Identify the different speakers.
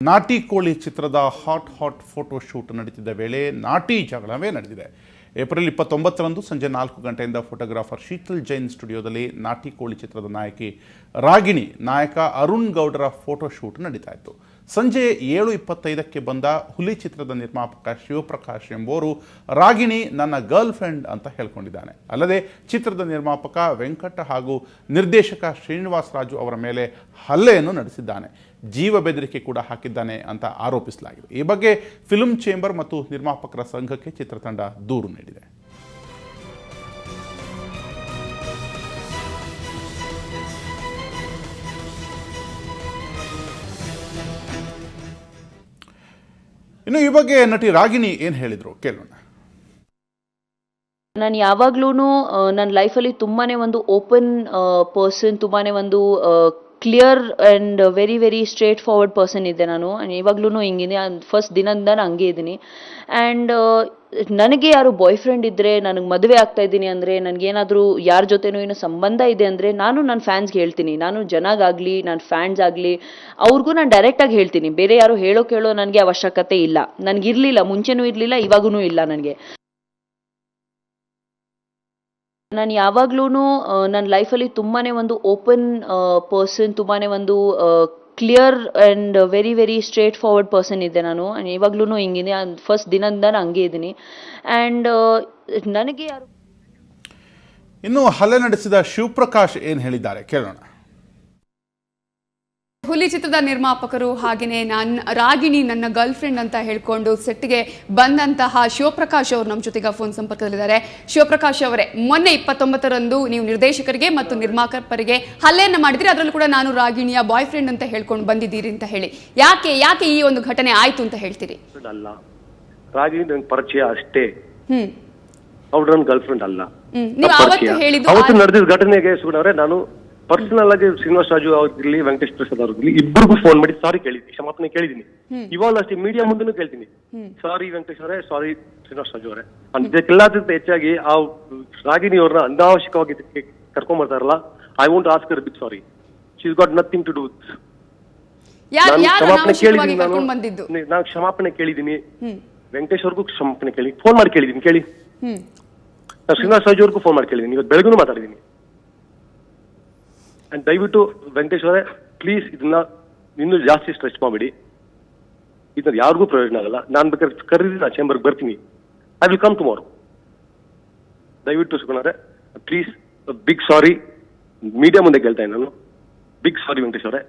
Speaker 1: ನಾಟಿ ಕೋಳಿ ಚಿತ್ರದ ಹಾಟ್ ಫೋಟೋ ಶೂಟ್ ನಡೆದಿದ್ದ ವೇಳೆ ನಾಟಿ ಜಗಳವೇ ನಡೆದಿದೆ. ಏಪ್ರಿಲ್ 29ರಂದು ಸಂಜೆ 4 ಗಂಟೆಯಿಂದ ಫೋಟೋಗ್ರಾಫರ್ ಶೀತಲ್ ಜೈನ್ ಸ್ಟುಡಿಯೋದಲ್ಲಿ ನಾಟಿ ಕೋಳಿ ಚಿತ್ರದ ನಾಯಕಿ ರಾಗಿಣಿ, ನಾಯಕ ಅರುಣ್ ಗೌಡರ ಫೋಟೋ ಶೂಟ್ ನಡೀತಾ ಇತ್ತು. ಸಂಜೆ 7:25ಕ್ಕೆ ಬಂದ ಹುಲಿ ಚಿತ್ರದ ನಿರ್ಮಾಪಕ ಶಿವಪ್ರಕಾಶ್ ಎಂಬುವರು ರಾಗಿಣಿ ನನ್ನ ಗರ್ಲ್ ಫ್ರೆಂಡ್ ಅಂತ ಹೇಳ್ಕೊಂಡಿದ್ದಾನೆ. ಅಲ್ಲದೆ ಚಿತ್ರದ ನಿರ್ಮಾಪಕ ವೆಂಕಟ ಹಾಗೂ ನಿರ್ದೇಶಕ ಶ್ರೀನಿವಾಸ್ ರಾಜು ಅವರ ಮೇಲೆ ಹಲ್ಲೆಯನ್ನು ನಡೆಸಿದ್ದಾನೆ. ಜೀವ ಬೆದರಿಕೆ ಕೂಡ ಹಾಕಿದ್ದಾನೆ ಅಂತ ಆರೋಪಿಸಲಾಗಿದೆ. ಈ ಬಗ್ಗೆ ಫಿಲ್ಮ್ ಚೇಂಬರ್ ಮತ್ತು ನಿರ್ಮಾಪಕರ ಸಂಘಕ್ಕೆ ಚಿತ್ರತಂಡ ದೂರು ನೀಡಿದೆ. ಇನ್ನು ಈ ಬಗ್ಗೆ ನಟಿ ರಾಗಿಣಿ ಏನು ಹೇಳಿದ್ರು ಕೇಳೋಣ.
Speaker 2: ನಾನು ಯಾವಾಗ್ಲೂ ನನ್ನ ಲೈಫಲ್ಲಿ ತುಂಬಾನೇ ಒಂದು ಓಪನ್ ಪರ್ಸನ್, ತುಂಬಾನೇ ಒಂದು clear and very very straight forward person ಇದ್ದೆ. ನಾನು ಇವಾಗ್ಲೂ ಹಿಂಗಿದೆ, ಫಸ್ಟ್ ದಿನದಿಂದ ನಾನು ಹಂಗೆ ಇದ್ದೀನಿ. ಆ್ಯಂಡ್ ನನಗೆ ಯಾರು ಬಾಯ್ ಫ್ರೆಂಡ್ ಇದ್ದರೆ, ನನಗೆ ಮದುವೆ ಆಗ್ತಾ ಇದ್ದೀನಿ ಅಂದರೆ, ನನಗೇನಾದರೂ ಯಾರ ಜೊತೆನೂ ಏನೋ ಸಂಬಂಧ ಇದೆ ಅಂದರೆ ನಾನು ನನ್ನ ಫ್ಯಾನ್ಸ್ಗೆ ಹೇಳ್ತೀನಿ. ನಾನು ಜನಗಾಗಲಿ ನನ್ನ ಫ್ಯಾನ್ಸ್ ಆಗಲಿ ಅವ್ರಿಗೂ ನಾನು ಡೈರೆಕ್ಟಾಗಿ ಹೇಳ್ತೀನಿ. ಬೇರೆ ಯಾರು ಹೇಳೋ ನನಗೆ ಅವಶ್ಯಕತೆ ಇಲ್ಲ. ನನಗಿರಲಿಲ್ಲ, ಮುಂಚೆನೂ ಇರಲಿಲ್ಲ, ಇವಾಗೂ ಇಲ್ಲ. ನನಗೆ ನಾನು ಯಾವಾಗ್ಲೂ ನನ್ನ ಲೈಫಲ್ಲಿ ತುಂಬಾನೇ ಒಂದು ಓಪನ್ ಪರ್ಸನ್, ತುಂಬಾನೇ ಒಂದು clear and very very straight forward person ಇದ್ದೆ. ನಾನು ಇವಾಗ್ಲೂ ಹಿಂಗಿದೆ, ಫಸ್ಟ್ ದಿನದಿಂದ ನಾನು ಹಂಗೆ ಇದ್ದೀನಿ. ಆ್ಯಂಡ್ ನನಗೆ ಯಾರು
Speaker 1: ಇನ್ನು ಹಲ್ಲೆ ನಡೆಸಿದ ಶಿವಪ್ರಕಾಶ್ ಏನು ಹೇಳಿದ್ದಾರೆ ಕೇಳೋಣ.
Speaker 3: ಹುಲಿ ಚಿತ್ರದ ನಿರ್ಮಾಪಕರು ಹಾಗೆಯೇ ರಾಗಿಣಿ ನನ್ನ ಗರ್ಲ್ ಫ್ರೆಂಡ್ ಅಂತ ಹೇಳ್ಕೊಂಡು ಸೆಟ್ಗೆ ಬಂದಂತಹ ಶಿವಪ್ರಕಾಶ್ ಅವರು ನಮ್ಮ ಜೊತೆಗೆ ಫೋನ್ ಸಂಪರ್ಕದಲ್ಲಿದ್ದಾರೆ. ಶಿವಪ್ರಕಾಶ್ ಅವರೇ, ಮೊನ್ನೆ 29ರಂದು ನೀವು ನಿರ್ದೇಶಕರಿಗೆ ಮತ್ತು ನಿರ್ಮಾಪಕರಿಗೆ ಹಲ್ಲೆಯನ್ನು ಮಾಡಿದ್ರಿ. ಅದರಲ್ಲೂ ಕೂಡ ನಾನು ರಾಗಿಣಿಯ ಬಾಯ್ ಫ್ರೆಂಡ್ ಅಂತ ಹೇಳ್ಕೊಂಡು ಬಂದಿದ್ದೀರಿ ಅಂತ ಹೇಳಿ, ಯಾಕೆ ಈ ಒಂದು ಘಟನೆ ಆಯ್ತು ಅಂತ ಹೇಳ್ತೀರಿ?
Speaker 4: ಅಲ್ಲ, ರಾಗಿಣಿ ನಂಗೆ ಪರಿಚಯ ಅಷ್ಟೇ, ಅವ್ರು ನನ್ನ ಗರ್ಲ್ ಫ್ರೆಂಡ್ ಅಲ್ಲ.
Speaker 3: ನೀವು
Speaker 4: ಅವತ್ತು ನಡೆದಿದ್ದ ಘಟನೆಗೆ ಸುಗಣವ್ರೆ, ನಾನು ಪರ್ಸನಲ್ ಆಗಿ ಶ್ರೀನಿವಾಸ್ ರಾಜು ಅವ್ರಿಗಿರ್ಲಿ, ವೆಂಕಟೇಶ್ ಪ್ರಸಾದ್ ಅವ್ರಿಗಿರ್ಲಿ, ಇಬ್ಬರಿಗೂ ಫೋನ್ ಮಾಡಿ ಸಾರಿ ಕೇಳಿದ್ವಿ, ಕ್ಷಮಾಪಣೆ ಕೇಳಿದೀನಿ. ಇವಾಗ ಅಷ್ಟೇ ಮೀಡಿಯಾ ಮುಂದೆನೂ ಕೇಳ್ತೀನಿ, ಸಾರಿ ವೆಂಕಟೇಶ್ ಅವರೇ, ಸಾರಿ ಶ್ರೀನಿವಾಸ್ ರಾಜು ಅವರೇ. ಇದಕ್ಕೆಲ್ಲದಕ್ಕಿಂತ ಹೆಚ್ಚಾಗಿ ಆ ರಾಗಿಣಿ ಅವ್ರನ್ನ ಅನಾವಶ್ಯಕವಾಗಿ ಕರ್ಕೊಂಡ್ ಬರ್ತಾರಲ್ಲ, I want ask her big sorry. She is got nothing to do with. ಕ್ಷಮಾಪಣೆ ಕೇಳಿದೀನಿ, ನಾನು ಕ್ಷಮಾಪಣೆ ಕೇಳಿದೀನಿ. ವೆಂಕಟೇಶ್ ಅವ್ರಿಗೂ ಕ್ಷಮಾಪಣೆ ಕೇಳಿ, ಫೋನ್ ಮಾಡಿ ಕೇಳಿದೀನಿ, ಕೇಳಿ. ಶ್ರೀನಿವಾಸ್ ರಾಜು ಅವ್ರಿಗೂ ಫೋನ್ ಮಾಡಿ ಕೇಳಿದೀನಿ, ಇವತ್ತು ಬೆಳಗ್ಗೂ ಮಾತಾಡಿದೀನಿ. ಅಂಡ್ ದಯವಿಟ್ಟು ವೆಂಕಟೇಶ್ ಅವರೇ, ಪ್ಲೀಸ್ ಇದನ್ನ ಇನ್ನೂ ಜಾಸ್ತಿ ಸ್ಟ್ರೆಚ್ ಮಾಡಬೇಡಿ. ಇದನ್ನ ಯಾರಿಗೂ ಪ್ರಯೋಜನ ಆಗಲ್ಲ. ನಾನು ಬೇಕಾದ್ರೆ ಕರೀರಿ, ನಾನು ಚೇಂಬರ್ಗೆ ಬರ್ತೀನಿ. I will come tomorrow. ದಯವಿಟ್ಟು ಸುಗಣವ್ರೆ, ಪ್ಲೀಸ್ ಬಿಗ್ ಸಾರಿ. ಮೀಡಿಯಾ ಮುಂದೆ ಕೇಳ್ತಾ ಇದ್ದೀನಿ ನಾನು, ಬಿಗ್ ಸಾರಿ ವೆಂಕಟೇಶ್ ಅವರೇ.